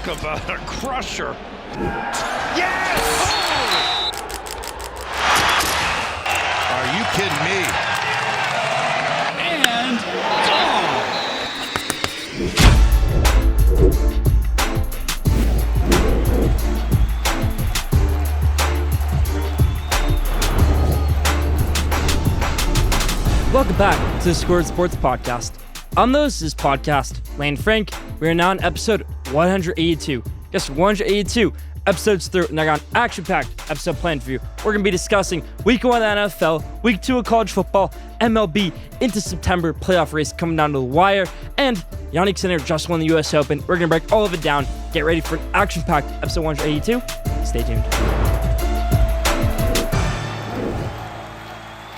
Talk about a crusher. Yes! Oh! Are you kidding me? And gone! Welcome back to the Schoolyard Sports podcast. On this podcast, Lane Frank, we are now on episode 182. Just 182 episodes through, and I got an action-packed episode planned for you. We're going to be discussing Week 1 of the NFL, Week 2 of college football, MLB, into September playoff race coming down to the wire, and Yannick Sinner just won the U.S. Open. We're going to break all of it down. Get ready for an action-packed episode 182. Stay tuned.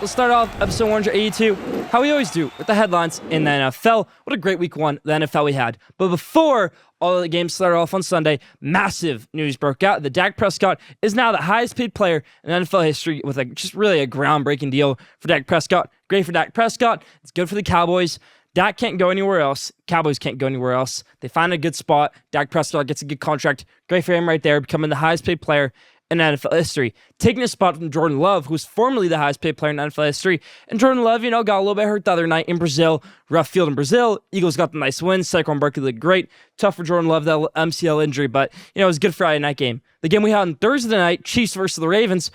Let's start off episode 182, how we always do, with the headlines in the NFL. What a great week one the NFL we had. But before all of the games started off on Sunday, massive news broke out that Dak Prescott is now the highest paid player in NFL history with just really a groundbreaking deal for Dak Prescott. Great for Dak Prescott. It's good for the Cowboys. Dak can't go anywhere else. Cowboys can't go anywhere else. They find a good spot. Dak Prescott gets a good contract. Great for him right there, becoming the highest paid player in NFL history, taking a spot from Jordan Love, who was formerly the highest paid player in NFL history. And Jordan Love, got a little bit hurt the other night in Brazil. Rough field in Brazil. Eagles got the nice win. Saquon Barkley looked great. Tough for Jordan Love, that MCL injury, but, it was a good Friday night game. The game we had on Thursday night, Chiefs versus the Ravens,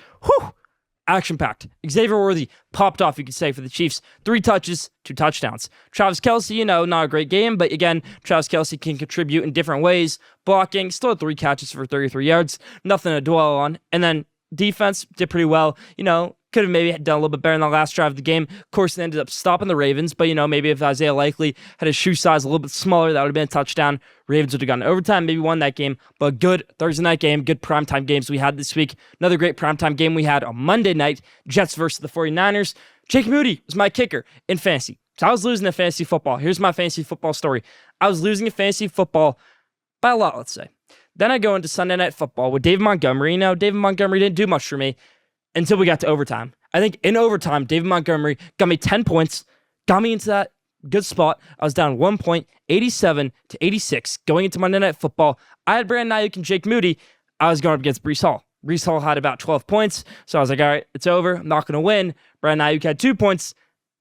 action-packed. Xavier Worthy popped off, you could say, for the Chiefs. 3 touches, 2 touchdowns. Travis Kelce, not a great game, but again, Travis Kelce can contribute in different ways. Blocking, still had 3 catches for 33 yards. Nothing to dwell on. And then defense did pretty well. Could have maybe done a little bit better in the last drive of the game. Of course, they ended up stopping the Ravens, but, maybe if Isaiah Likely had his shoe size a little bit smaller, that would have been a touchdown. Ravens would have gone to overtime, maybe won that game. But good Thursday night game, good primetime games we had this week. Another great primetime game we had on Monday night, Jets versus the 49ers. Jake Moody was my kicker in fantasy. So I was losing in fantasy football. Here's my fantasy football story. I was losing in fantasy football by a lot, let's say. Then I go into Sunday Night Football with David Montgomery. David Montgomery didn't do much for me until we got to overtime. I think in overtime, David Montgomery got me 10 points, got me into that good spot. I was down 1 point, 87-86, going into Monday Night Football. I had Brandon Ayuk and Jake Moody. I was going up against Breece Hall. Breece Hall had about 12 points, so I was like, all right, it's over. I'm not going to win. Brandon Ayuk had 2 points.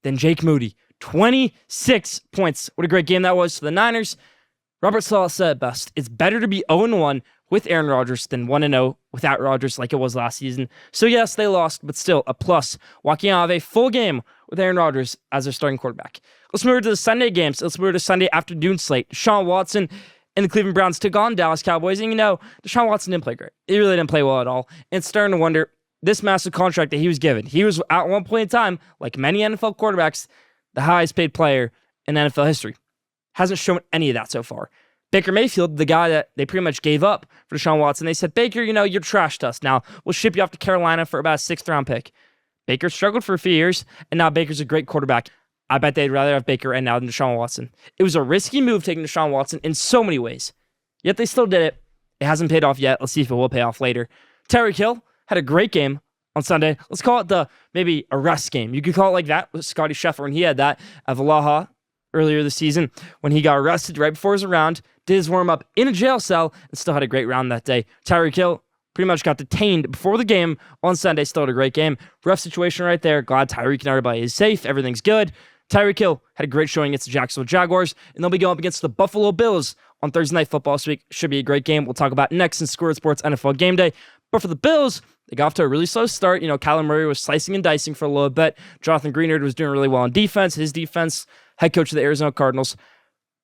Then Jake Moody, 26 points. What a great game that was for the Niners. Robert Saleh said it best. It's better to be 0-1 with Aaron Rodgers than 1-0 without Rodgers like it was last season. So yes, they lost, but still a plus. Walking out of a full game with Aaron Rodgers as their starting quarterback. Let's move to the Sunday games. Let's move to Sunday afternoon slate. Deshaun Watson and the Cleveland Browns took on Dallas Cowboys. And Deshaun Watson didn't play great. He really didn't play well at all. And it's starting to wonder, this massive contract that he was given. He was at one point in time, like many NFL quarterbacks, the highest paid player in NFL history. Hasn't shown any of that so far. Baker Mayfield, the guy that they pretty much gave up for Deshaun Watson, they said, Baker, you're trash to us now. We'll ship you off to Carolina for about a 6th-round pick. Baker struggled for a few years, and now Baker's a great quarterback. I bet they'd rather have Baker right now than Deshaun Watson. It was a risky move taking Deshaun Watson in so many ways. Yet they still did it. It hasn't paid off yet. Let's see if it will pay off later. Tyreek Hill had a great game on Sunday. Let's call it maybe a rest game. You could call it like that with Scotty Scheffler, and he had that at Valaha earlier this season when he got arrested right before his round, did his warm-up in a jail cell, and still had a great round that day. Tyreek Hill pretty much got detained before the game on Sunday, still had a great game. Rough situation right there. Glad Tyreek and everybody is safe. Everything's good. Tyreek Hill had a great showing against the Jacksonville Jaguars, and they'll be going up against the Buffalo Bills on Thursday Night Football this week. Should be a great game. We'll talk about next in Schoolyard Sports NFL Game Day. But for the Bills, they got off to a really slow start. Kyler Murray was slicing and dicing for a little bit. Jonathan Greenard was doing really well on defense. His defense, head coach of the Arizona Cardinals.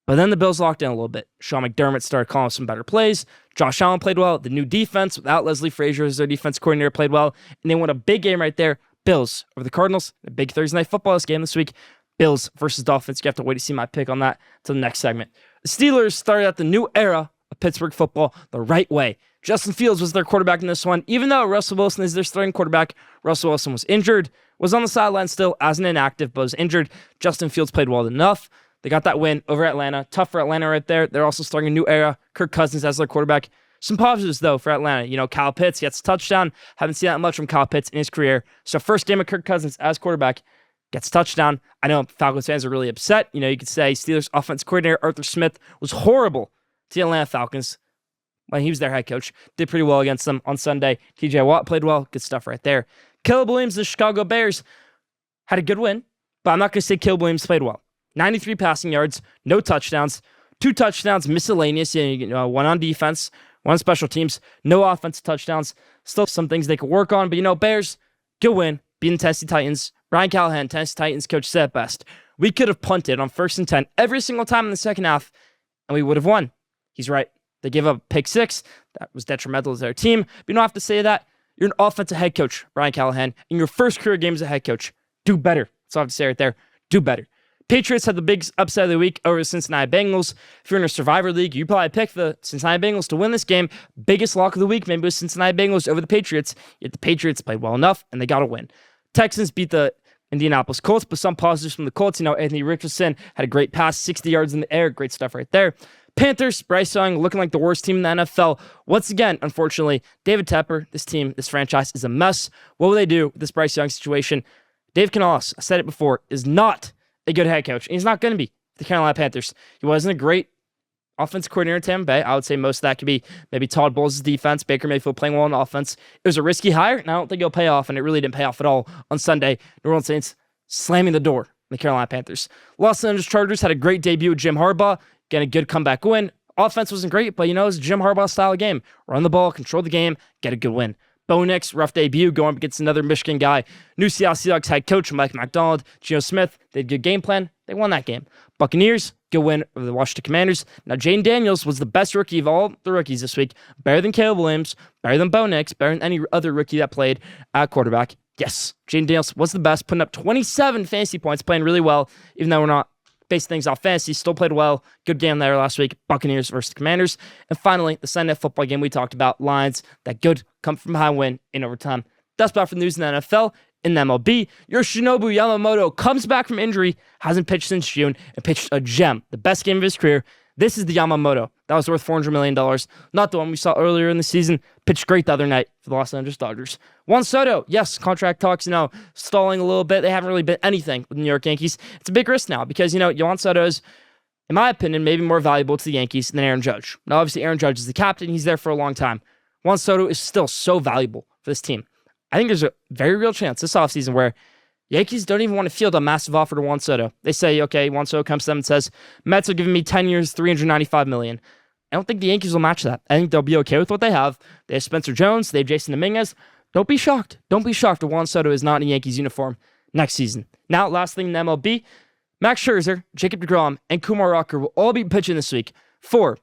But then the Bills locked in a little bit. Sean McDermott started calling some better plays. Josh Allen played well. The new defense without Leslie Frazier as their defense coordinator played well. And they won a big game right there. Bills over the Cardinals. A big Thursday Night Football game this week. Bills versus Dolphins. You have to wait to see my pick on that till the next segment. The Steelers started out the new era of Pittsburgh football the right way. Justin Fields was their quarterback in this one. Even though Russell Wilson is their starting quarterback, Russell Wilson was injured, was on the sideline still as an inactive, but was injured. Justin Fields played well enough. They got that win over Atlanta. Tough for Atlanta right there. They're also starting a new era. Kirk Cousins as their quarterback. Some positives, though, for Atlanta. Kyle Pitts gets a touchdown. Haven't seen that much from Kyle Pitts in his career. So first game of Kirk Cousins as quarterback. Gets a touchdown. I know Falcons fans are really upset. You could say Steelers offense coordinator Arthur Smith was horrible to the Atlanta Falcons. when he was their head coach. Did pretty well against them on Sunday. TJ Watt played well. Good stuff right there. Caleb Williams, the Chicago Bears, had a good win, but I'm not going to say Caleb Williams played well. 93 passing yards, no touchdowns, 2 touchdowns miscellaneous, one on defense, one on special teams, no offensive touchdowns. Still some things they could work on, but Bears, good win, beating Tennessee Titans. Ryan Callahan, Tennessee Titans coach, said it best. We could have punted on 1st and 10 every single time in the second half, and we would have won. He's right. They gave up pick 6. That was detrimental to their team. But you don't have to say that. You're an offensive head coach, Ryan Callahan. In your first career game as a head coach, do better. That's all I have to say right there. Do better. Patriots had the big upset of the week over the Cincinnati Bengals. If you're in a Survivor League, you probably picked the Cincinnati Bengals to win this game. Biggest lock of the week, maybe, was Cincinnati Bengals over the Patriots. Yet the Patriots played well enough, and they got a win. Texans beat the Indianapolis Colts, but some positives from the Colts. Anthony Richardson had a great pass, 60 yards in the air. Great stuff right there. Panthers, Bryce Young looking like the worst team in the NFL. Once again, unfortunately, David Tepper, this team, this franchise is a mess. What will they do with this Bryce Young situation? Dave Canales, I said it before, is not a good head coach. And he's not going to be the Carolina Panthers. He wasn't a great offensive coordinator in Tampa Bay. I would say most of that could be maybe Todd Bowles' defense, Baker Mayfield playing well on offense. It was a risky hire, and I don't think it'll pay off, and it really didn't pay off at all on Sunday. New Orleans Saints slamming the door, the Carolina Panthers. Los Angeles Chargers had a great debut with Jim Harbaugh, getting a good comeback win. Offense wasn't great, but it's a Jim Harbaugh style game. Run the ball, control the game, get a good win. Bo Nix, rough debut, going up against another Michigan guy. New Seattle Seahawks head coach Mike McDonald, Geno Smith, they had a good game plan. They won that game. Buccaneers, good win over the Washington Commanders. Now, Jane Daniels was the best rookie of all the rookies this week. Better than Caleb Williams, better than Bo Nix, better than any other rookie that played at quarterback. Yes, Jane Daniels was the best, putting up 27 fantasy points, playing really well, even though we're not based things off fantasy, still played well. Good game there last week. Buccaneers versus the Commanders. And finally, the Sunday Night Football game we talked about. Lions, that good come from behind win in overtime. That's about for the news in the NFL. In the MLB, Yoshinobu Yamamoto comes back from injury, hasn't pitched since June, and pitched a gem, the best game of his career. This is the Yamamoto. That was worth $400 million. Not the one we saw earlier in the season. Pitched great the other night for the Los Angeles Dodgers. Juan Soto, yes, contract talks, stalling a little bit. They haven't really been anything with the New York Yankees. It's a big risk now because, Juan Soto is, in my opinion, maybe more valuable to the Yankees than Aaron Judge. Now, obviously, Aaron Judge is the captain. He's there for a long time. Juan Soto is still so valuable for this team. I think there's a very real chance this offseason where Yankees don't even want to field a massive offer to Juan Soto. They say, okay, Juan Soto comes to them and says, Mets are giving me 10 years, $395 million. I don't think the Yankees will match that. I think they'll be okay with what they have. They have Spencer Jones. They have Jason Dominguez. Don't be shocked. Don't be shocked if Juan Soto is not in a Yankees uniform next season. Now, last thing in the MLB, Max Scherzer, Jacob deGrom, and Kumar Rocker will all be pitching this week for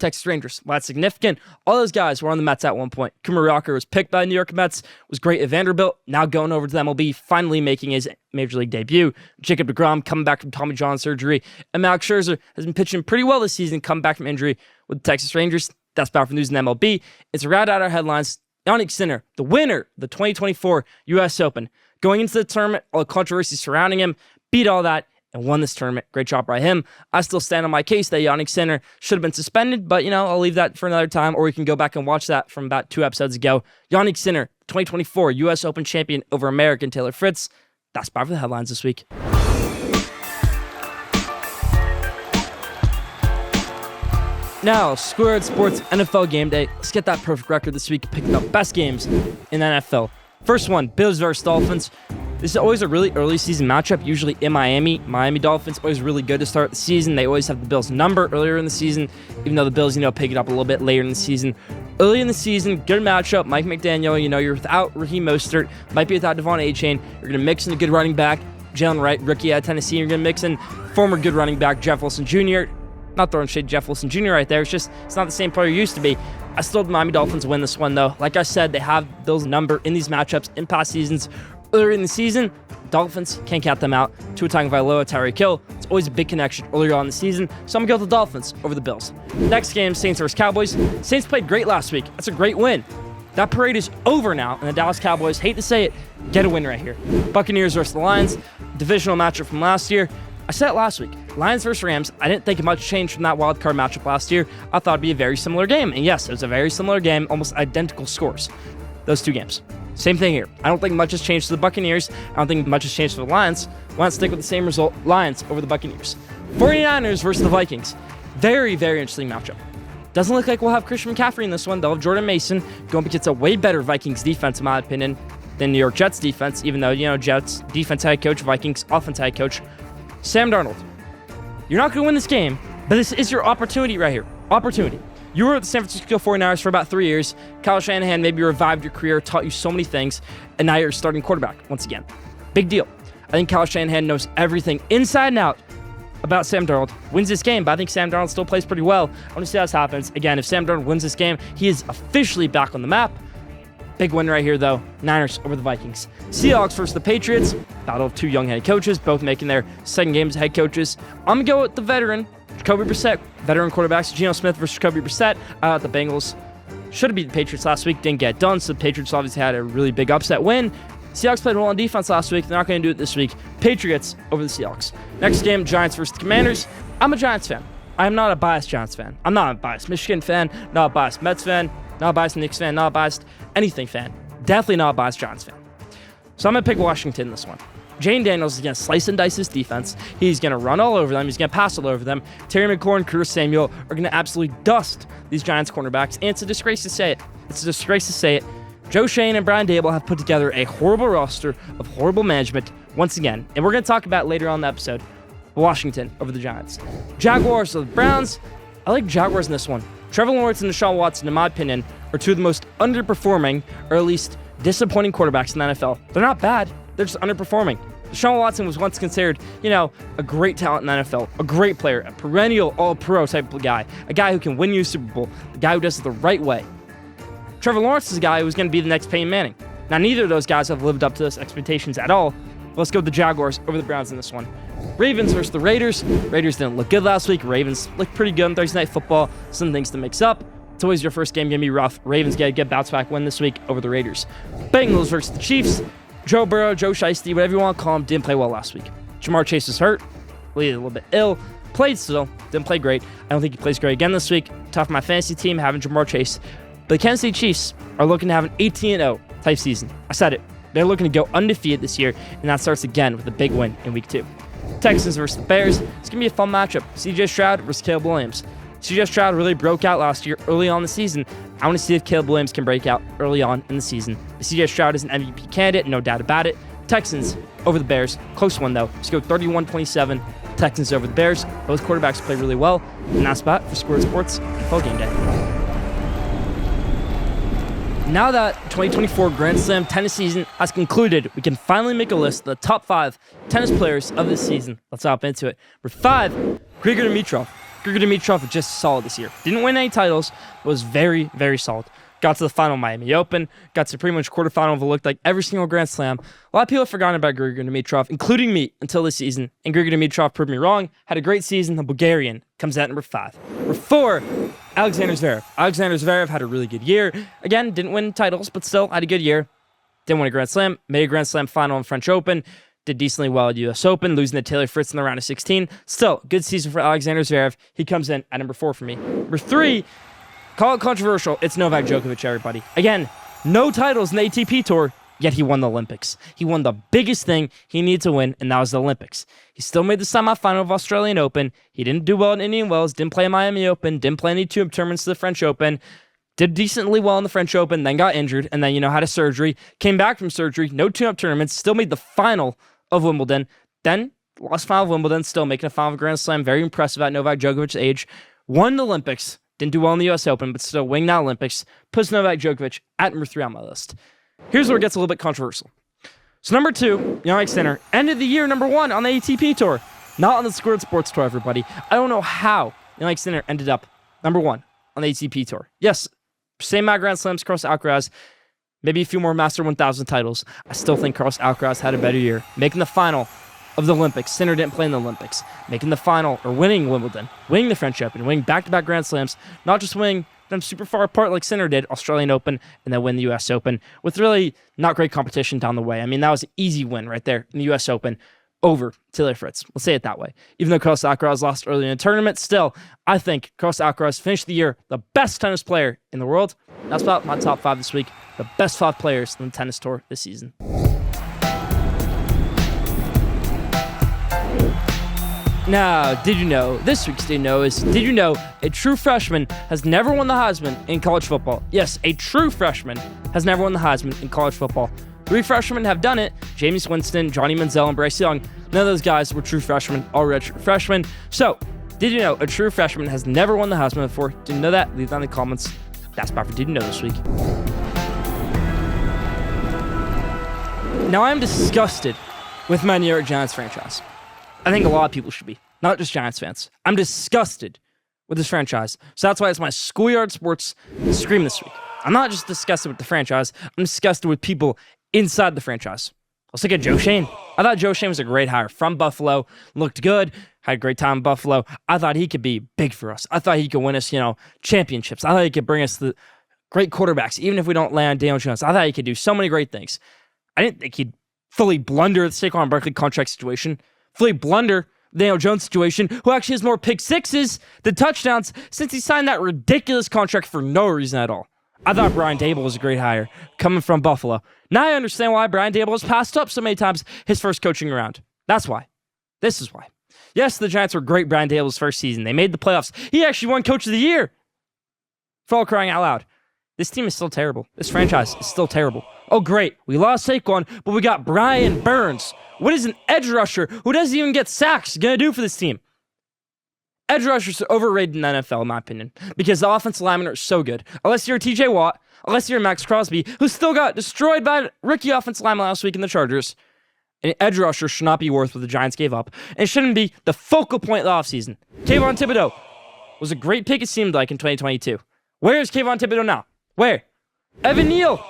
Texas Rangers. Well, that's significant. All those guys were on the Mets at one point. Kumar Rocker was picked by the New York Mets, was great at Vanderbilt, now going over to the MLB, finally making his Major League debut. Jacob deGrom coming back from Tommy John surgery. And Max Scherzer has been pitching pretty well this season, come back from injury with the Texas Rangers. That's about for news in the MLB. It's a round out our headlines. Yannick Sinner, the winner of the 2024 U.S. Open, going into the tournament, all the controversy surrounding him, beat all that, and won this tournament. Great job by him. I still stand on my case that Yannick Sinner should have been suspended, but, I'll leave that for another time, or we can go back and watch that from about 2 episodes ago. Yannick Sinner, 2024 U.S. Open champion over American Taylor Fritz. That's about for the headlines this week. Now, Schoolyard Sports NFL Game Day. Let's get that perfect record this week, picking up best games in the NFL. First one, Bills versus Dolphins. This is always a really early season matchup, usually in Miami. Miami Dolphins always really good to start the season. They always have the Bills number earlier in the season, even though the Bills, pick it up a little bit later in the season. Early in the season, good matchup. Mike McDaniel, you're without Raheem Mostert, might be without Devon Achane. You're going to mix in a good running back, Jalen Wright, rookie out of Tennessee. You're going to mix in former good running back, Jeff Wilson Jr. Not throwing shade Jeff Wilson Jr. right there. It's not the same player he used to be. I still have the Miami Dolphins win this one, though. Like I said, they have Bills' number in these matchups in past seasons. Earlier in the season, Dolphins can't count them out. Tua Tagovailoa, Tyreek Hill. It's always a big connection earlier on in the season, so I'm going to go with the Dolphins over the Bills. Next game, Saints versus Cowboys. Saints played great last week. That's a great win. That parade is over now, and the Dallas Cowboys, hate to say it, get a win right here. Buccaneers versus the Lions, divisional matchup from last year. I said it last week. Lions versus Rams. I didn't think much changed from that wild card matchup last year. I thought it'd be a very similar game. And yes, it was a very similar game, almost identical scores. Those two games. Same thing here. I don't think much has changed for the Buccaneers. I don't think much has changed for the Lions. Why not stick with the same result? Lions over the Buccaneers. 49ers versus the Vikings. Very, very interesting matchup. Doesn't look like we'll have Christian McCaffrey in this one. They'll have Jordan Mason going against a way better Vikings defense, in my opinion, than New York Jets defense, even though, Jets defense head coach, Vikings offense head coach. Sam Darnold. You're not going to win this game, but this is your opportunity right here. Opportunity. You were at the San Francisco 49ers for about 3 years. Kyle Shanahan maybe revived your career, taught you so many things, and now you're starting quarterback once again. Big deal. I think Kyle Shanahan knows everything inside and out about Sam Darnold. Wins this game, but I think Sam Darnold still plays pretty well. I want to see how this happens. Again, if Sam Darnold wins this game, he is officially back on the map. Big win right here, though. Niners over the Vikings. Seahawks versus the Patriots. Battle of two young head coaches, both making their second game as head coaches. I'm going to go with the veteran, Jacoby Brissett. Veteran quarterbacks, Geno Smith versus Jacoby Brissett. The Bengals should have beat the Patriots last week, didn't get it done, so the Patriots obviously had a really big upset win. Seahawks played well on defense last week. They're not going to do it this week. Patriots over the Seahawks. Next game, Giants versus the Commanders. I'm a Giants fan. I'm not a biased Giants fan. I'm not a biased Michigan fan, not a biased Mets fan, not a biased Knicks fan, not a biased anything fan. Definitely not a biased Giants fan. So I'm going to pick Washington in this one. Jane Daniels is going to slice and dice his defense. He's going to run all over them. He's going to pass all over them. Terry McLaurin, Curtis Samuel are going to absolutely dust these Giants cornerbacks. And it's a disgrace to say it. It's a disgrace to say it. Joe Shane and Brian Dable have put together a horrible roster of horrible management once again. And we're going to talk about later on in the episode. Washington over the Giants. Jaguars over the Browns. I like Jaguars in this one. Trevor Lawrence and Deshaun Watson, in my opinion, are two of the most underperforming, or at least disappointing quarterbacks in the NFL. They're not bad. They're just underperforming. Deshaun Watson was once considered, a great talent in the NFL, a great player, a perennial all-pro type of guy, a guy who can win you a Super Bowl, a guy who does it the right way. Trevor Lawrence is a guy who's going to be the next Peyton Manning. Now, neither of those guys have lived up to those expectations at all. Let's go with the Jaguars over the Browns in this one. Ravens versus the Raiders. Raiders didn't look good last week. Ravens looked pretty good on Thursday Night Football. Some things to mix up. It's always your first game going to be rough. Ravens get a good bounce-back win this week over the Raiders. Bengals versus the Chiefs. Joe Burrow, Joe Shiesty, whatever you want to call him, didn't play well last week. Jamar Chase was hurt, a little bit ill, played still, didn't play great. I don't think he plays great again this week. Tough for my fantasy team having Jamar Chase. But the Kansas City Chiefs are looking to have an 18-0 type season. I said it. They're looking to go undefeated this year, and that starts again with a big win in week 2. Texans versus the Bears. It's going to be a fun matchup. CJ Stroud versus Caleb Williams. CJ Stroud really broke out last year early on in the season. I want to see if Caleb Williams can break out early on in the season. CJ Stroud is an MVP candidate, no doubt about it. Texans over the Bears. Close one, though. Let's go 31-27. Texans over the Bears. Both quarterbacks play really well. And that's about for Schoolyard Sports NFL Game Day. Now that 2024 Grand Slam tennis season has concluded, we can finally make a list of the top 5 tennis players of this season. Let's hop into it. For 5, Grigor Dimitrov. Grigor Dimitrov was just solid this year. Didn't win any titles, but was very, very solid. Got to the final Miami Open, got to pretty much quarterfinal of what looked like every single Grand Slam. A lot of people have forgotten about Grigor Dimitrov, including me, until this season. And Grigor Dimitrov proved me wrong. Had a great season. The Bulgarian comes out at number 5. Number 4, Alexander Zverev. Alexander Zverev had a really good year. Again, didn't win titles, but still had a good year. Didn't win a Grand Slam. Made a Grand Slam final in French Open. Did decently well at US Open, losing to Taylor Fritz in the round of 16. Still, good season for Alexander Zverev. He comes in at number 4 for me. Number 3, call it controversial. It's Novak Djokovic, everybody. Again, no titles in the ATP Tour, yet he won the Olympics. He won the biggest thing he needed to win, and that was the Olympics. He still made the semifinal of Australian Open. He didn't do well in Indian Wells, didn't play Miami Open, didn't play any tournaments to the French Open. Did decently well in the French Open, then got injured, and then, had a surgery. Came back from surgery, no tune-up tournaments, still made the final of Wimbledon. Then lost final of Wimbledon, still making a final of Grand Slam. Very impressive at Novak Djokovic's age. Won the Olympics. Didn't do well in the US Open, but still winning the Olympics. Puts Novak Djokovic at number 3 on my list. Here's where it gets a little bit controversial. So number 2, Jannik Sinner, ended the year number 1 on the ATP Tour. Not on the Schoolyard Sports Tour, everybody. I don't know how Jannik Sinner ended up number 1 on the ATP Tour. Yes, same amount of Grand Slams, Carlos Alcaraz, maybe a few more Master 1000 titles. I still think Carlos Alcaraz had a better year. Making the final of the Olympics. Sinner didn't play in the Olympics. Making the final, or winning Wimbledon, winning the French Open, winning back-to-back Grand Slams, not just winning them super far apart like Sinner did, Australian Open, and then win the US Open, with really not great competition down the way. I mean, that was an easy win right there in the US Open over Taylor Fritz. Let's say it that way. Even though Carlos Alcaraz lost early in the tournament, still, I think Carlos Alcaraz finished the year the best tennis player in the world. That's about my top 5 this week. The best 5 players in the tennis tour this season. Now, did you know, this week's Did You Know is, did you know a true freshman has never won the Heisman in college football? Yes, a true freshman has never won the Heisman in college football. 3 freshmen have done it: Jameis Winston, Johnny Manziel, and Bryce Young. None of those guys were true freshmen, all redshirt freshmen. So, did you know a true freshman has never won the Heisman before? Didn't know that? Leave it down in the comments. That's about for Did You Know this week. Now, I'm disgusted with my New York Giants franchise. I think a lot of people should be, not just Giants fans. I'm disgusted with this franchise. So that's why it's my Schoolyard Sports Scream this week. I'm not just disgusted with the franchise, I'm disgusted with people inside the franchise. Let's look at Joe Schoen. I thought Joe Schoen was a great hire from Buffalo, looked good, had a great time in Buffalo. I thought he could be big for us. I thought he could win us, championships. I thought he could bring us the great quarterbacks, even if we don't land Daniel Jones. I thought he could do so many great things. I didn't think he'd fully blunder the Saquon Barkley contract situation, fully blunder the Daniel Jones situation, who actually has more pick sixes than touchdowns since he signed that ridiculous contract for no reason at all. I thought Brian Daboll was a great hire coming from Buffalo. Now I understand why Brian Daboll has passed up so many times his first coaching round. That's why. This is why. Yes, the Giants were great Brian Daboll's first season. They made the playoffs. He actually won Coach of the Year. For all crying out loud. This team is still terrible. This franchise is still terrible. Oh, great. We lost Saquon, but we got Brian Burns. What is an edge rusher who doesn't even get sacks going to do for this team? Edge rushers are overrated in the NFL, in my opinion, because the offensive linemen are so good. Unless you're a TJ Watt, unless you're Max Crosby, who still got destroyed by a rookie offensive lineman last week in the Chargers. An edge rusher should not be worth what the Giants gave up, and it shouldn't be the focal point of the offseason. Kayvon Thibodeau was a great pick, it seemed like, in 2022. Where is Kayvon Thibodeau now? Where? Evan Neal.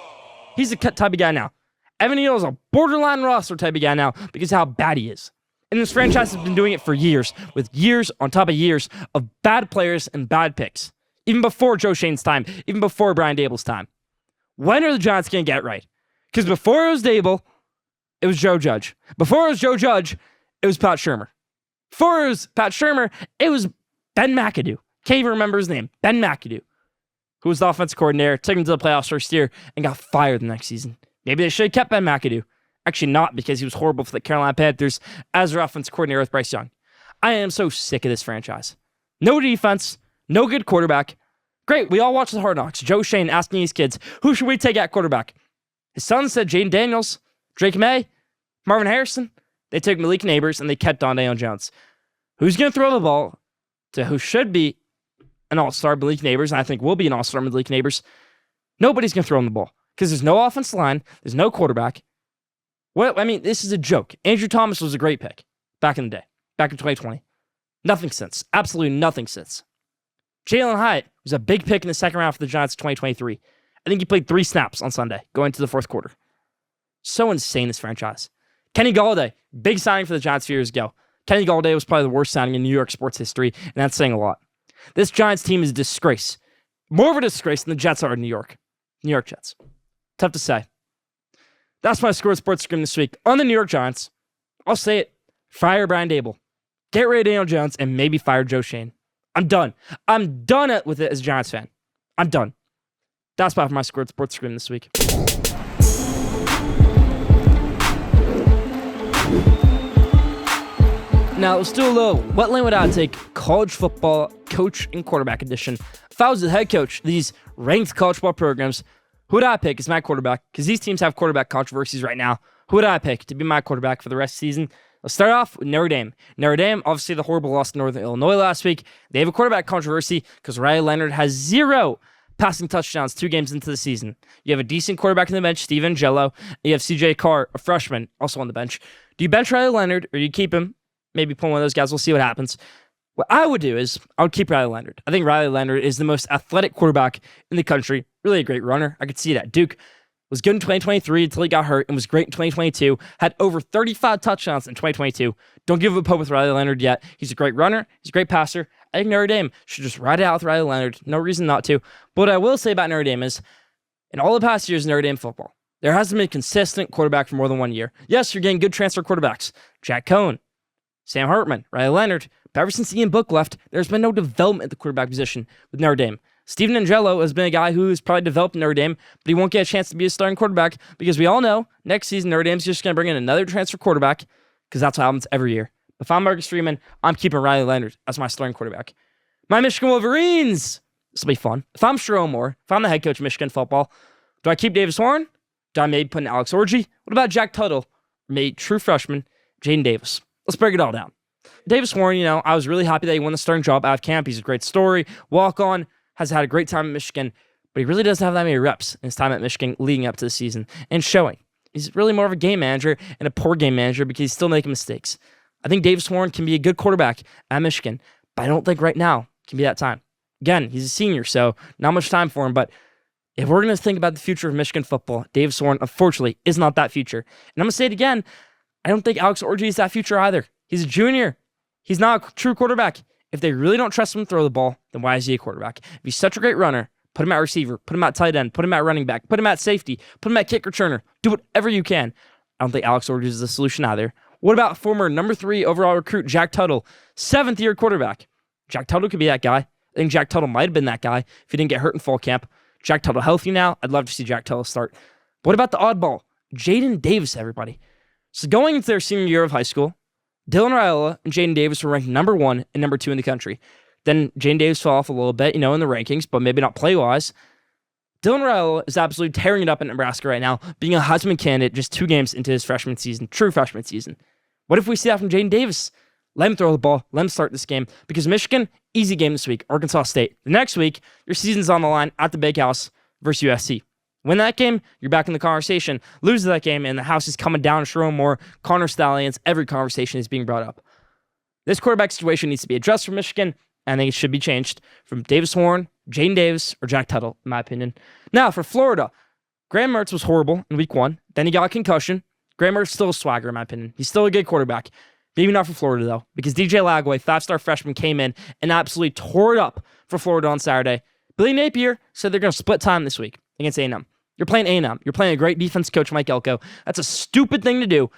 He's the type of guy now. Evan Neal is a borderline roster type of guy now because of how bad he is. And this franchise has been doing it for years, with years on top of years of bad players and bad picks. Even before Joe Schoen's time, even before Brian Daboll's time. When are the Giants going to get it right? Because before it was Daboll, it was Joe Judge. Before it was Joe Judge, it was Pat Shurmur. Before it was Pat Shurmur, it was Ben McAdoo. Can't even remember his name. Ben McAdoo, who was the offensive coordinator, took him to the playoffs first year, and got fired the next season. Maybe they should have kept Ben McAdoo. Actually not, because he was horrible for the Carolina Panthers as their offensive coordinator with Bryce Young. I am so sick of this franchise. No defense, no good quarterback. Great, we all watched the Hard Knocks. Joe Schoen asking his kids, who should we take at quarterback? His son said Jaden Daniels, Drake May, Marvin Harrison. They took Malik Neighbors, and they kept on Daniel Jones. Who's going to throw the ball to who should be an all-star, Malik Neighbors, and I think will be an all-star, Malik Neighbors? Nobody's going to throw him the ball because there's no offensive line, there's no quarterback. Well, I mean, this is a joke. Andrew Thomas was a great pick back in the day, back in 2020. Nothing since. Absolutely nothing since. Jalen Hyatt was a big pick in the second round for the Giants in 2023. I think he played 3 snaps on Sunday, going into the fourth quarter. So insane, this franchise. Kenny Golladay, big signing for the Giants a few years ago. Kenny Golladay was probably the worst signing in New York sports history, and that's saying a lot. This Giants team is a disgrace. More of a disgrace than the Jets are in New York. New York Jets. Tough to say. That's my Schoolyard Sports Scream this week on the New York Giants. I'll say it. Fire Brian Daboll. Get rid of Daniel Jones and maybe fire Joe Schoen. I'm done. I'm done with it as a Giants fan. I'm done. That's about for my Schoolyard Sports Scream this week. Now, let's do a little what lane would I take college football coach and quarterback edition. If I was the head coach of these ranked college football programs, who would I pick as my quarterback? Because these teams have quarterback controversies right now. Who would I pick to be my quarterback for the rest of the season? Let's start off with Notre Dame. Notre Dame, obviously the horrible loss to Northern Illinois last week. They have a quarterback controversy because Riley Leonard has 0 passing touchdowns 2 games into the season. You have a decent quarterback on the bench, Steve Angelo. You have CJ Carr, a freshman, also on the bench. Do you bench Riley Leonard or do you keep him? Maybe pull one of those guys. We'll see what happens. What I would do is I would keep Riley Leonard. I think Riley Leonard is the most athletic quarterback in the country. Really a great runner. I could see that. Duke was good in 2023 until he got hurt and was great in 2022. Had over 35 touchdowns in 2022. Don't give up hope with Riley Leonard yet. He's a great runner. He's a great passer. I think Notre Dame should just ride it out with Riley Leonard. No reason not to. But what I will say about Notre Dame is, in all the past years in Notre Dame football, there hasn't been a consistent quarterback for more than 1 year. Yes, you're getting good transfer quarterbacks. Jack Cohn, Sam Hartman, Riley Leonard. But ever since Ian Book left, there's been no development at the quarterback position with Notre Dame. Steven Angelo has been a guy who has probably developed in Notre Dame, but he won't get a chance to be a starting quarterback because we all know next season Notre Dame's just going to bring in another transfer quarterback because that's what happens every year. If I'm Marcus Freeman, I'm keeping Riley Leonard as my starting quarterback. My Michigan Wolverines. This will be fun. If I'm Sherrone Moore, if I'm the head coach of Michigan football, do I keep Davis Warren? Do I maybe put in Alex Orji? What about Jack Tuttle? Maybe true freshman, Jaden Davis. Let's break it all down. Davis Warren, I was really happy that he won the starting job out of camp. He's a great story. Walk on, has had a great time at Michigan, but he really doesn't have that many reps in his time at Michigan leading up to the season and showing. He's really more of a game manager and a poor game manager because he's still making mistakes. I think Davis Warren can be a good quarterback at Michigan, but I don't think right now can be that time. Again, he's a senior, so not much time for him, but if we're going to think about the future of Michigan football, Davis Warren, unfortunately, is not that future. And I'm going to say it again, I don't think Alex Orji is that future either. He's a junior. He's not a true quarterback. If they really don't trust him to throw the ball, then why is he a quarterback? If he's such a great runner, put him at receiver, put him at tight end, put him at running back, put him at safety, put him at kick returner. Do whatever you can. I don't think Alex Orji is the solution either. What about former number 3 overall recruit Jack Tuttle, 7th-year quarterback? Jack Tuttle could be that guy. I think Jack Tuttle might have been that guy if he didn't get hurt in fall camp. Jack Tuttle healthy now. I'd love to see Jack Tuttle start. But what about the oddball? Jaden Davis, everybody. So going into their senior year of high school, Dylan Raiola and Jaden Davis were ranked number 1 and number 2 in the country. Then Jaden Davis fell off a little bit, in the rankings, but maybe not play-wise. Dylan Raiola is absolutely tearing it up in Nebraska right now, being a Heisman candidate just 2 games into his freshman season, true freshman season. What if we see that from Jaden Davis? Let him throw the ball. Let him start this game. Because Michigan, easy game this week. Arkansas State. The next week, your season's on the line at the Big House versus USC. Win that game, you're back in the conversation. Lose that game, and the house is coming down. Sherrone Moore, Connor Stallions, every conversation is being brought up. This quarterback situation needs to be addressed for Michigan, and I think it should be changed from Davis Warren, Jaden Davis, or Jack Tuttle, in my opinion. Now, for Florida, Graham Mertz was horrible in week 1. Then he got a concussion. Graham Mertz still a swagger, in my opinion. He's still a good quarterback. Maybe not for Florida, though, because DJ Lagway, 5-star freshman, came in and absolutely tore it up for Florida on Saturday. Billy Napier said they're going to split time this week against A&M. You're playing A&M. You're playing a great defense coach, Mike Elko. That's a stupid thing to do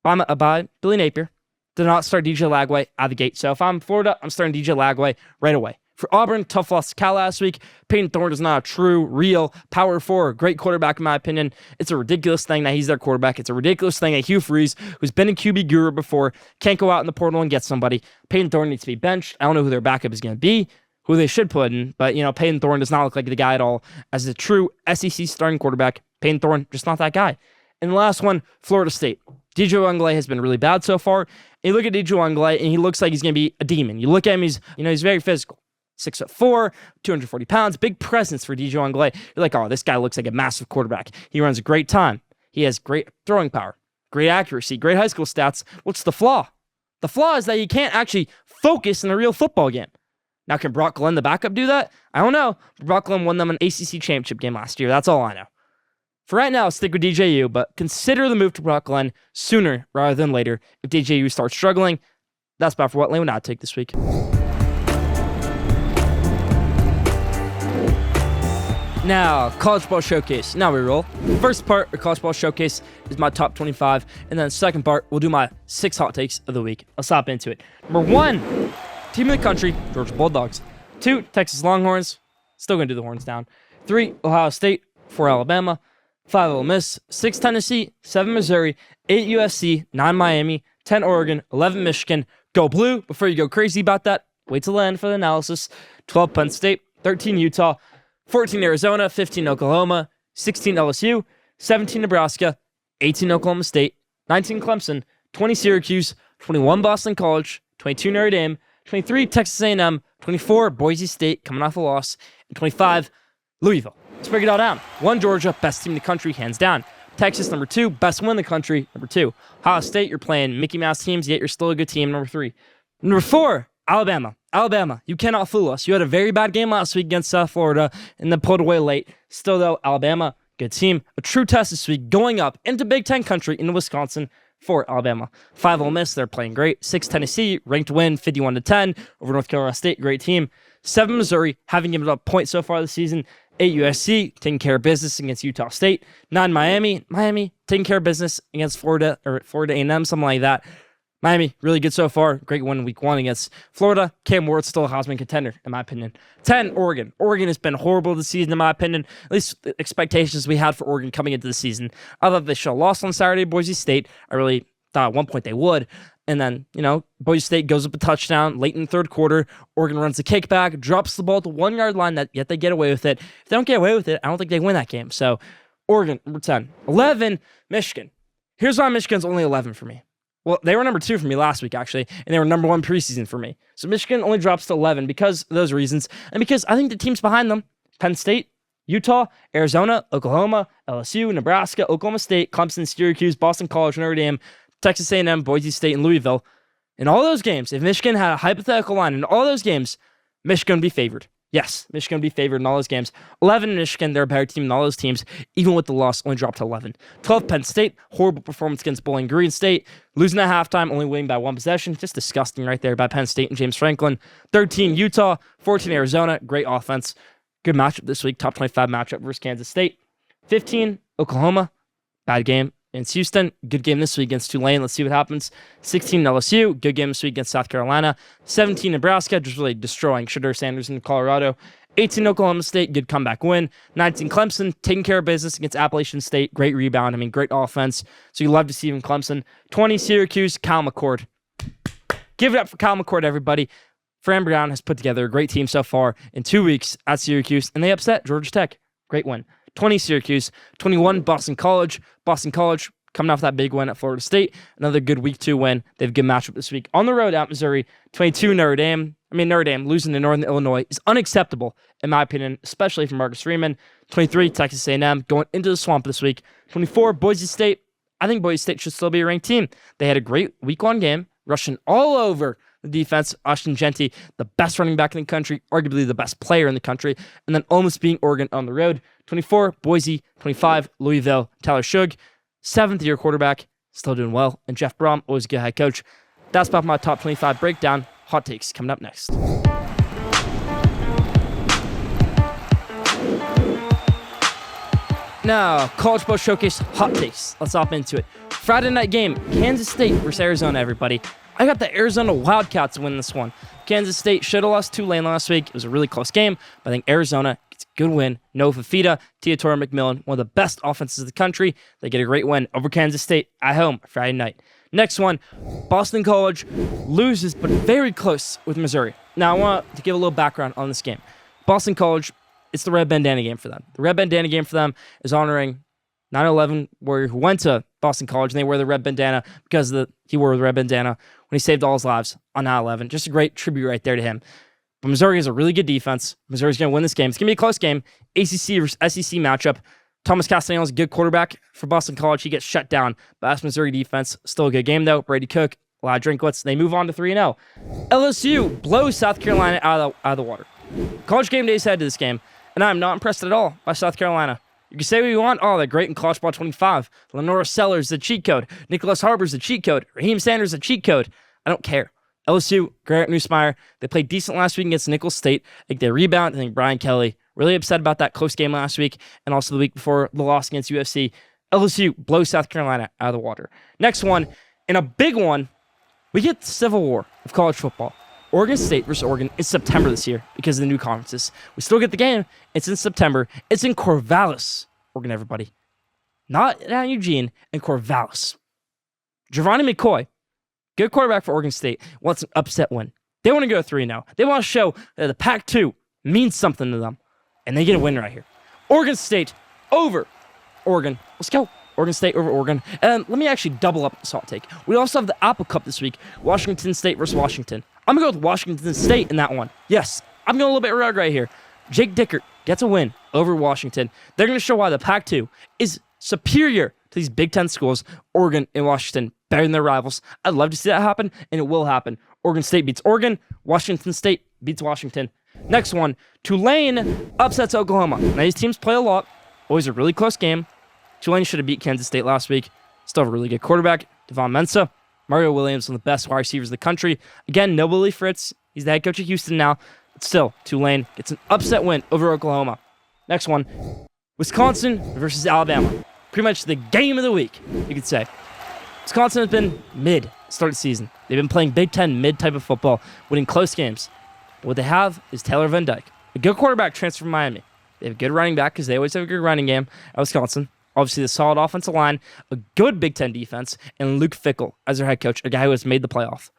by Billy Napier to not start DJ Lagway out of the gate. So if I'm Florida, I'm starting DJ Lagway right away. For Auburn, tough loss to Cal last week. Peyton Thorne is not a true, real Power 4, great quarterback in my opinion. It's a ridiculous thing that he's their quarterback. It's a ridiculous thing that Hugh Freeze, who's been a QB guru before, can't go out in the portal and get somebody. Peyton Thorne needs to be benched. I don't know who their backup is going to be, who they should put in, but Peyton Thorne does not look like the guy at all. As a true SEC starting quarterback, Peyton Thorne, just not that guy. And the last one, Florida State. DJ Uiagalelei has been really bad so far. And you look at DJ Uiagalelei, and he looks like he's going to be a demon. You look at him, he's very physical. 6'4", 240 pounds, big presence for DJ Uiagalelei. You're like, oh, this guy looks like a massive quarterback. He runs a great time. He has great throwing power, great accuracy, great high school stats. What's the flaw? The flaw is that he can't actually focus in a real football game. Now, can Brock Glenn, the backup, do that? I don't know. Brock Glenn won them an ACC championship game last year. That's all I know. For right now, stick with DJU, but consider the move to Brock Glenn sooner rather than later if DJU starts struggling. That's about for what lane would I take this week. Now, College Ball Showcase. Now we roll. First part of College Ball Showcase is my top 25, and then the second part, we'll do my 6 hot takes of the week. I'll stop into it. Number 1, team of the country, Georgia Bulldogs. 2, Texas Longhorns. Still going to do the horns down. 3, Ohio State. 4, Alabama. 5, Ole Miss. 6, Tennessee. 7, Missouri. 8, USC. 9, Miami. 10, Oregon. 11, Michigan. Go Blue. Before you go crazy about that, wait till the end for the analysis. 12, Penn State. 13, Utah. 14, Arizona. 15, Oklahoma. 16, LSU. 17, Nebraska. 18, Oklahoma State. 19, Clemson. 20, Syracuse. 21, Boston College. 22, Notre Dame. 23, Texas A&M. 24, Boise State, coming off a loss. And 25, Louisville. Let's break it all down. 1, Georgia, best team in the country, hands down. Texas, number 2, best win in the country, number 2. Ohio State, you're playing Mickey Mouse teams, yet you're still a good team, number 3. Number 4, Alabama. Alabama, you cannot fool us. You had a very bad game last week against South Florida and then pulled away late. Still, though, Alabama, good team. A true test this week, going up into Big Ten country into Wisconsin for Alabama. 5, Ole Miss, they're playing great. 6, Tennessee, ranked win, 51-10 over North Carolina State, great team. 7, Missouri, haven't given up points so far this season. 8, USC, taking care of business against Utah State. 9, Miami, taking care of business against Florida A&M, something like that. Miami, really good so far. Great win week 1 against Florida. Cam Ward's still a Heisman contender, in my opinion. 10, Oregon. Oregon has been horrible this season, in my opinion. At least the expectations we had for Oregon coming into the season. I thought they should have lost on Saturday, Boise State. I really thought at one point they would. And then, Boise State goes up a touchdown late in the third quarter. Oregon runs the kickback, drops the ball at the 1 yard line, yet they get away with it. If they don't get away with it, I don't think they win that game. So, Oregon, number 10. 11, Michigan. Here's why Michigan's only 11 for me. Well, they were number 2 for me last week, actually, and they were number 1 preseason for me. So, Michigan only drops to 11 because of those reasons, and because I think the teams behind them, Penn State, Utah, Arizona, Oklahoma, LSU, Nebraska, Oklahoma State, Clemson, Syracuse, Boston College, Notre Dame, Texas A&M, Boise State, and Louisville. In all those games, if Michigan had a hypothetical line in all those games, Michigan would be favored. Yes, Michigan would be favored in all those games. 11 Michigan, they're a better team than all those teams. Even with the loss, only dropped to 11. 12 Penn State, horrible performance against Bowling Green State. Losing at halftime, only winning by 1 possession. Just disgusting right there by Penn State and James Franklin. 13 Utah, 14 Arizona, great offense. Good matchup this week, top 25 matchup versus Kansas State. 15 Oklahoma, bad game against Houston. Good game this week against Tulane. Let's see what happens. 16 LSU. Good game this week against South Carolina. 17 Nebraska. Just really destroying Shedeur Sanders in Colorado. 18 Oklahoma State. Good comeback win. 19 Clemson. Taking care of business against Appalachian State. Great rebound. Great offense. So you love to see him Clemson. 20 Syracuse. Kyle McCord. Give it up for Kyle McCord, everybody. Fran Brown has put together a great team so far in 2 weeks at Syracuse, and they upset Georgia Tech. Great win. 20 Syracuse, 21 Boston College. Boston College coming off that big win at Florida State. Another good week 2 win. They have a good matchup this week. On the road at Missouri, 22 Notre Dame. Notre Dame losing to Northern Illinois is unacceptable, in my opinion, especially for Marcus Freeman. 23 Texas A&M going into the swamp this week. 24 Boise State. I think Boise State should still be a ranked team. They had a great week 1 game, rushing all over the defense. Austin Genty, the best running back in the country, arguably the best player in the country, and then almost beating Oregon on the road. 24, Boise. 25, Louisville. Tyler Shug, 7th-year quarterback, still doing well. And Jeff Brom, always a good head coach. That's about my top 25 breakdown. Hot takes coming up next. Now, College Bowl Showcase hot takes. Let's hop into it. Friday night game, Kansas State versus Arizona, everybody. I got the Arizona Wildcats win this one. Kansas State should have lost Tulane last week. It was a really close game, but I think Arizona gets a good win. Noah Fafita, Teodoro McMillan, one of the best offenses in the country. They get a great win over Kansas State at home Friday night. Next one, Boston College loses, but very close with Missouri. Now, I want to give a little background on this game. Boston College, it's the red bandana game for them. The red bandana game for them is honoring 9/11 warrior who went to Boston College, and they wear the red bandana because he wore the red bandana when he saved all his lives on 9/11. Just a great tribute right there to him. But Missouri has a really good defense. Missouri's going to win this game. It's going to be a close game. ACC versus SEC matchup. Thomas Castellanos is a good quarterback for Boston College. He gets shut down. But that's Missouri defense. Still a good game, though. Brady Cook, a lot of Drinkwitz. They move on to 3-0. LSU blows South Carolina out of the water. College Game Day is headed to this game, and I'm not impressed at all by South Carolina. You can say what you want. Oh, they're great in College Ball 25. Lenora Sellers, the cheat code. Nicholas Harbor's the cheat code. Raheem Sanders, the cheat code. I don't care. LSU, Garrett Nussmeier, they played decent last week against Nicholls State. I think they rebound. I think Brian Kelly, really upset about that close game last week, and also the week before the loss against UFC. LSU blows South Carolina out of the water. Next one, and a big one, we get the Civil War of college football. Oregon State versus Oregon is September this year because of the new conferences. We still get the game. It's in September. It's in Corvallis, Oregon, everybody. Not Eugene, in Corvallis. Giovanni McCoy, good quarterback for Oregon State, wants an upset win. They want to go 3-0. They want to show that the Pac-2 means something to them. And they get a win right here. Oregon State over Oregon. Let's go. Oregon State over Oregon. And let me actually double up the salt take. We also have the Apple Cup this week. Washington State versus Washington. I'm going to go with Washington State in that one. Yes, I'm going a little bit rogue right here. Jake Dickert gets a win over Washington. They're going to show why the Pac-2 is superior to these Big Ten schools, Oregon and Washington, better than their rivals. I'd love to see that happen, and it will happen. Oregon State beats Oregon. Washington State beats Washington. Next one, Tulane upsets Oklahoma. Now, these teams play a lot. Always a really close game. Tulane should have beat Kansas State last week. Still have a really good quarterback, Devon Mensa. Mario Williams, one of the best wide receivers in the country. Again, no Willie Fritz. He's the head coach of Houston now. But still, Tulane gets an upset win over Oklahoma. Next one, Wisconsin versus Alabama. Pretty much the game of the week, you could say. Wisconsin has been mid start of the season. They've been playing Big Ten mid type of football, winning close games. But what they have is Taylor Van Dyke, a good quarterback transfer from Miami. They have a good running back because they always have a good running game at Wisconsin. Obviously, the solid offensive line, a good Big Ten defense, and Luke Fickell as their head coach, a guy who has made the playoff.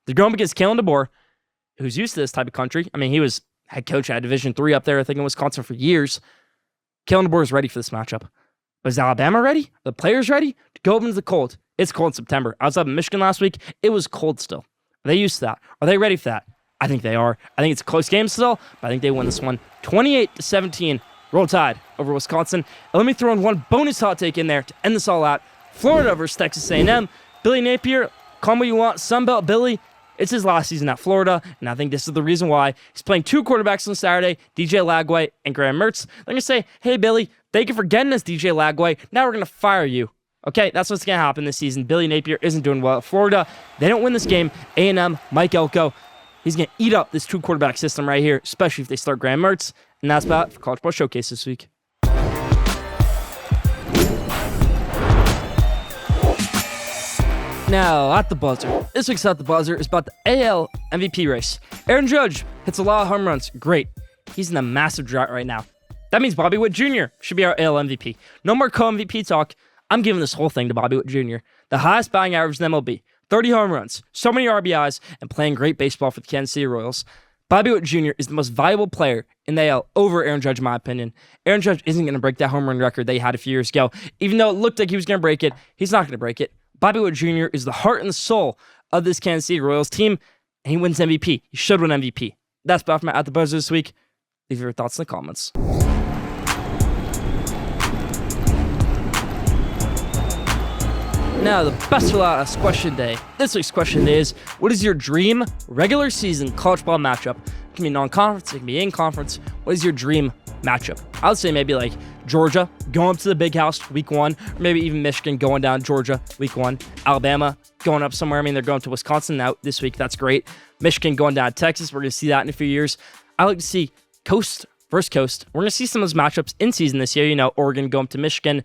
They're going against Kalen DeBoer, who's used to this type of country. I mean, he was head coach at Division III up there, I think, in Wisconsin for years. Kalen DeBoer is ready for this matchup. But is Alabama ready? Are the players ready to go up into the cold? It's cold in September. I was up in Michigan last week. It was cold still. Are they used to that? Are they ready for that? I think they are. I think it's a close game still, but I think they win this one 28-17. Roll Tide over Wisconsin. And let me throw in one bonus hot take in there to end this all out. Florida versus Texas A&M. Billy Napier, call me what you want. Sunbelt Billy. It's his last season at Florida, and I think this is the reason why. He's playing 2 quarterbacks on Saturday, DJ Lagway and Graham Mertz. They're going to say, hey, Billy, thank you for getting us, DJ Lagway. Now we're going to fire you. Okay, that's what's going to happen this season. Billy Napier isn't doing well at Florida. They don't win this game. A&M, Mike Elko, he's going to eat up this 2-quarterback system right here, especially if they start Graham Mertz. And that's about it for College Ball Showcase this week. Now, at the buzzer. This week's At the Buzzer is about the AL MVP race. Aaron Judge hits a lot of home runs. Great. He's in a massive drought right now. That means Bobby Witt Jr. should be our AL MVP. No more co-MVP talk. I'm giving this whole thing to Bobby Witt Jr. The highest batting average in MLB. 30 home runs, so many RBIs, and playing great baseball for the Kansas City Royals. Bobby Witt Jr. is the most valuable player in the AL over Aaron Judge, in my opinion. Aaron Judge isn't going to break that home run record they had a few years ago. Even though it looked like he was going to break it, he's not going to break it. Bobby Witt Jr. is the heart and the soul of this Kansas City Royals team, and he wins MVP. He should win MVP. That's about for my At the Buzzer this week. Leave your thoughts in the comments. Now, the best for last question day. This week's question day is, what is your dream regular season college ball matchup? It can be non-conference, it can be in-conference. What is your dream matchup? I would say maybe like Georgia going up to the Big House week 1, or maybe even Michigan going down Georgia week 1. Alabama going up somewhere. I mean, they're going to Wisconsin now this week. That's great. Michigan going down to Texas. We're going to see that in a few years. I like to see coast versus coast. We're going to see some of those matchups in season this year. You know, Oregon going to Michigan,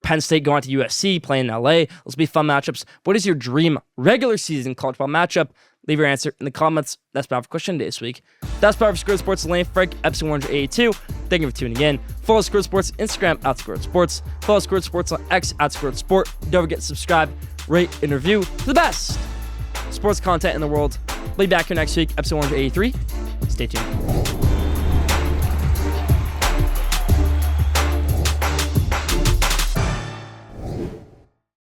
Penn State going to USC, playing in LA. Those will be fun matchups. What is your dream regular season college ball matchup? Leave your answer in the comments. That's about for question day this week. That's about for Schoolyard Sports Lane Frank, episode 182. Thank you for tuning in. Follow Schoolyard Sports Instagram at Schoolyard Sports. Follow Schoolyard Sports on X at Schoolyard Sport. Don't forget to subscribe, rate, and review for the best sports content in the world. We'll be back here next week, episode 183. Stay tuned.